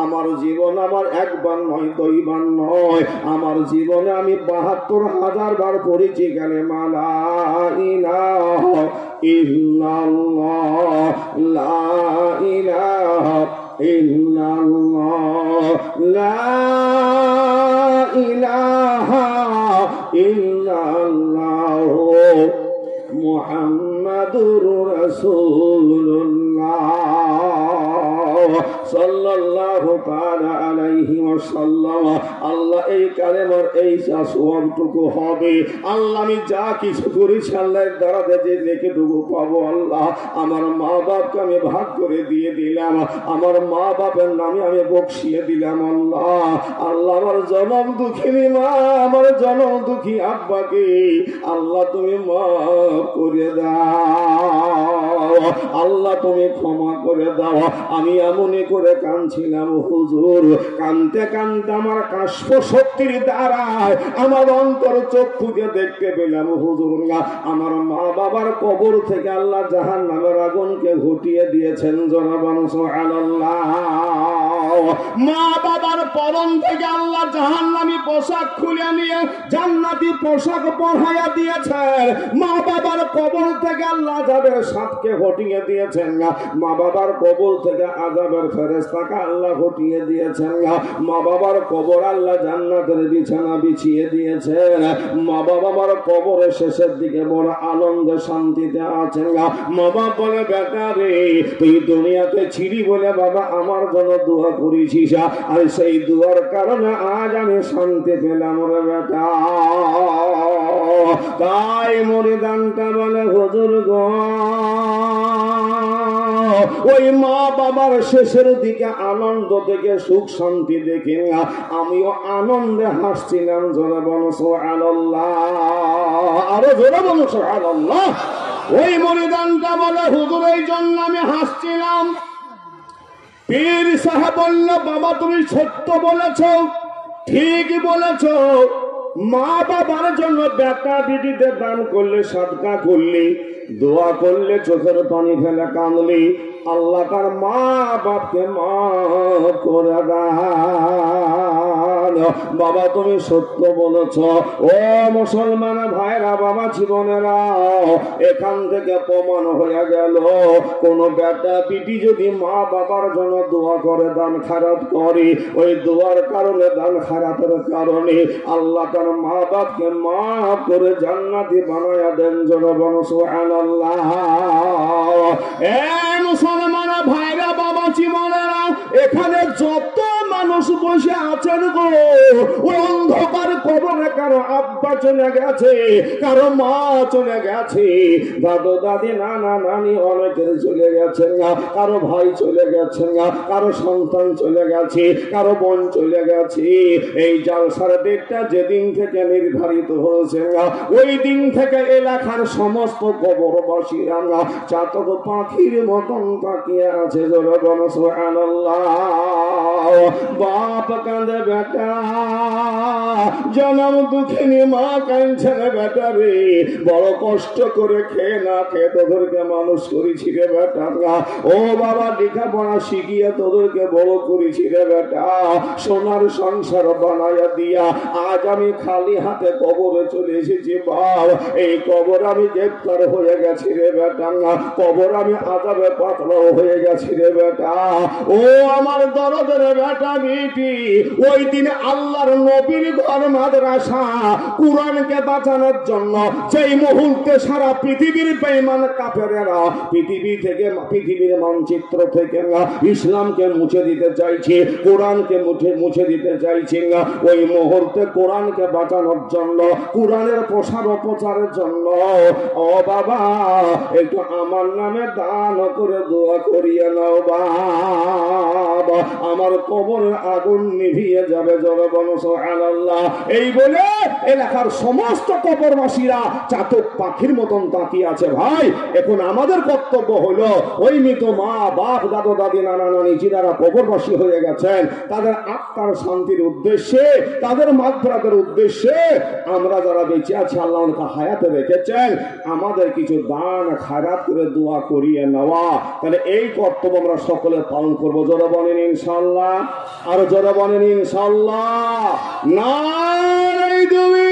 আমার জীবন আমার একবার নয়, দুইবার নয়, আমার জীবনে আমি ৭২,০০০ বার পড়েছি কালেমা লা ইলাহা ইল্লাল্লাহ, লা ইলাহা ইল্লাল্লাহ, লা ইলাহা ইল্লাল্লাহ, মুহাম্মাদুর রাসূলুল্লাহ সাল্লাল্লাহু তাআলা আলাইহি ওয়াসাল্লাম। আল্লাহ এই কালেমার এই সওয়াবটুকু হবে আল্লাহ, আমি যা কিছু করেছি আল্লাহর দ্বারা যে নেকিটুকু পাবো আল্লাহ, আমার মা বাপকে আমি ভাগ করে দিয়ে দিলাম, আমার মা বাপের নামে আমি বকশিয়ে দিলাম আল্লাহ। আল্লাহ আমার জনম দুঃখিনী মা, আমার জনম দুঃখী আব্বাকে আল্লাহ তুমি মাফ করে দাও, আল্লাহ তুমি ক্ষমা করে দাও। আমি এমনই করে কাঁদছিলাম হুজুর, কাঁদতে কাঁদতে আমার কাশ্প শক্তির দ্বারায় আমার অন্তর চক্ষুকে দেখতে পেলাম হুজুর, আমার মা বাবার কবর থেকে আল্লাহ জাহান্নামের আগুনকে ঘটিয়ে দিয়েছেন। জনাবান সুবহানাল্লাহ। মা বাবার পরন থেকে আল্লাহ জাহান্নামী পোশাক খুলে নিয়ে জান্নাতি পোশাক পরাইয়া দিয়েছেন। মা বাবার কবর থেকে আল্লাহ আযাবের সাপকে ঘটিয়ে দিয়েছেন। মা বাবার কবর থেকে আযাবের ফেরেশতাকে আল্লাহ ঘটিয়ে দিয়েছেন। মা বাবার কবর আল্লাহ জান্নাতের বিছানা বিছিয়ে দিয়েছেন। মা বাবা আমার কবরের শেষের দিকে বড় আনন্দ শান্তিতে আছেন। মা বাবা বলে বেটা রে তুই দুনিয়াতে ছিলি বলে বাবা আমার জন্য দোয়া করেছিস, আর সেই দোয়ার কারণে আজ আমি শান্তি পেলাম রে বেটা। তাই মুরিদানটা বলে হুজুর গো, ওই মা বাবার শেষের দিকে আনন্দ থেকে সুখ শান্তি দেখে আমিও আনন্দে হাসছিলাম। জোরে বলো সুবহানাল্লাহ, আরো জোরে বলো সুবহানাল্লাহ। ওই মুরিদানটা বলে হুজুর এই জন্য আমি হাসছিলাম। পীর সাহেব বলল বাবা তুমি সত্য বলেছ, ঠিকই বলেছ, মা বাবার জন্য বেটা বিটিতে দান করলে, সাদকা করলে, দোয়া করলে, চোখের পানি ফেলে কাঁদলে, আল্লাহ তার মা বাপকে মাফ করে দাও। বাবা তুমি সত্য বলেছ। ও মুসলমান ভাইরা, বাবা জীবনেরা, এখান থেকে প্রমাণ হয়ে গেল কোন বেটা পিটি যদি মা বাবার জন্য দোয়া করে, দান খারাপ করে, ওই দোয়ার কারণে, দান খারাপের কারণে আল্লাহ তার মা বাপকে মাফ করে জান্নাতি বানায়া দেন। জনগণ সুবহানাল্লাহ। মুসলমান ভাইরা, বাবা জীবনেরা, এখানে যত মানুষ বসে আছেন গো, ওই অন্ধকার কবরে কারো আব্বা চলে গেছে, কারো মা চলে গেছে, দাদু দাদি নানা নানি অনেকের চলে গেছেন, কারো ভাই চলে গেছেন, কারো সন্তান চলে গেছে, কারো বোন চলে গেছে। এই জালসার ডেটটা যেদিন থেকে নির্ধারিত হয়েছে, ওই দিন থেকে এলাকার সমস্ত কবরবাসীরা চাতক পাখির মতন তাকিয়ে আছে। জোরে বলো সুবহানাল্লাহ। বাপ কাঁদে বেটা, জনম দুঃখিনী মা কাঁদছে রে বেটা রে, বড় কষ্ট করে খেয়ে না খেয়ে তোদেরকে মানুষ করেছি রে বেটা। ও বাবা লেখাপড়া শিখিয়ে তোদেরকে বড় করেছি রে বেটা, সোনার সংসার বানাইয়া দিয়া আজ আমি খালি হাতে কবরে চলে এসেছি বাপ। এই কবর আমি গ্রেফতার হয়ে গেছি রে বেটা, কবর আমি আযাবে পাতলাও হয়ে গেছি রে বেটা। ও আমার দরদের বেটা বেটি, ওই দিন আল্লাহর নবীর ঘর মাদ্রাসা কুরআনকে বাঁচানোর জন্য যেই মুহূর্তে সারা পৃথিবীর বেঈমান কাফেরেরা পৃথিবী থেকে, পৃথিবীর মানচিত্র থেকে ইসলামকে মুছে দিতে চাইছে, কোরআনকে মুছে দিতে চাইছে, ওই মুহূর্তে কোরআনকে বাঁচানোর জন্য, কোরআনের প্রসার ও প্রচারের জন্য ও বাবা একটু আমার নামে দান করে দোয়া করিয়ে নাও বাবা, আমার কবরের আগুন নিভিয়ে যাবে। জোরে বলো সুবহানাল্লাহ। এই বলে এলাকার সমস্ত কবরবাসীরা চাতক পাখির মতন তাকিয়ে আছে। ভাই, এখন আমাদের কর্তব্য হলো ওই মৃত মা বাপ দাদু দাদি নানা নানি যিনারা কবরবাসী হয়ে গেছেন তাদের আত্মার শান্তির উদ্দেশ্যে, তাদের মাগফিরাতের উদ্দেশ্যে আমরা যারা বেঁচে আছি, আল্লাহ হায়াতে রেখেছেন, আমাদের কিছু দান খায়রাত করে দোয়া করিয়ে নেওয়া। তাহলে এই কর্তব্য আমরা সকলে পালন করবো। জোরে বলেন ইনশাআল্লাহ, আরো জোরে বলেন ইনশাআল্লাহ। নারে তুমি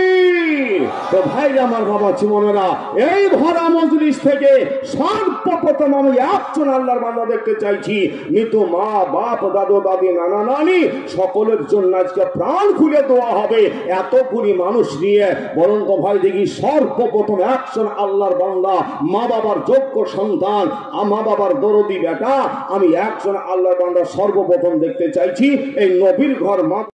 তো ভাই আমার বাবা জীবনেরা, এই ভরা মজলিস থেকে সর্বপ্রথম আমি একজন আল্লাহর বান্দা দেখতে চাইছি। মৃত মা বাপ দাদু দাদি নানা নানি সকলের জন্য আজকে প্রাণ খুলে দেওয়া হবে। এতগুলি মানুষ নিয়ে বরং তো ভাই দেখি সর্বপ্রথম একজন আল্লাহর বান্দা, মা বাবার যোগ্য সন্তান, মা বাবার দরদি বেটা, আমি একজন আল্লাহর বান্দা সর্বপ্রথম দেখতে চাইছি। এই নবীর ঘর মা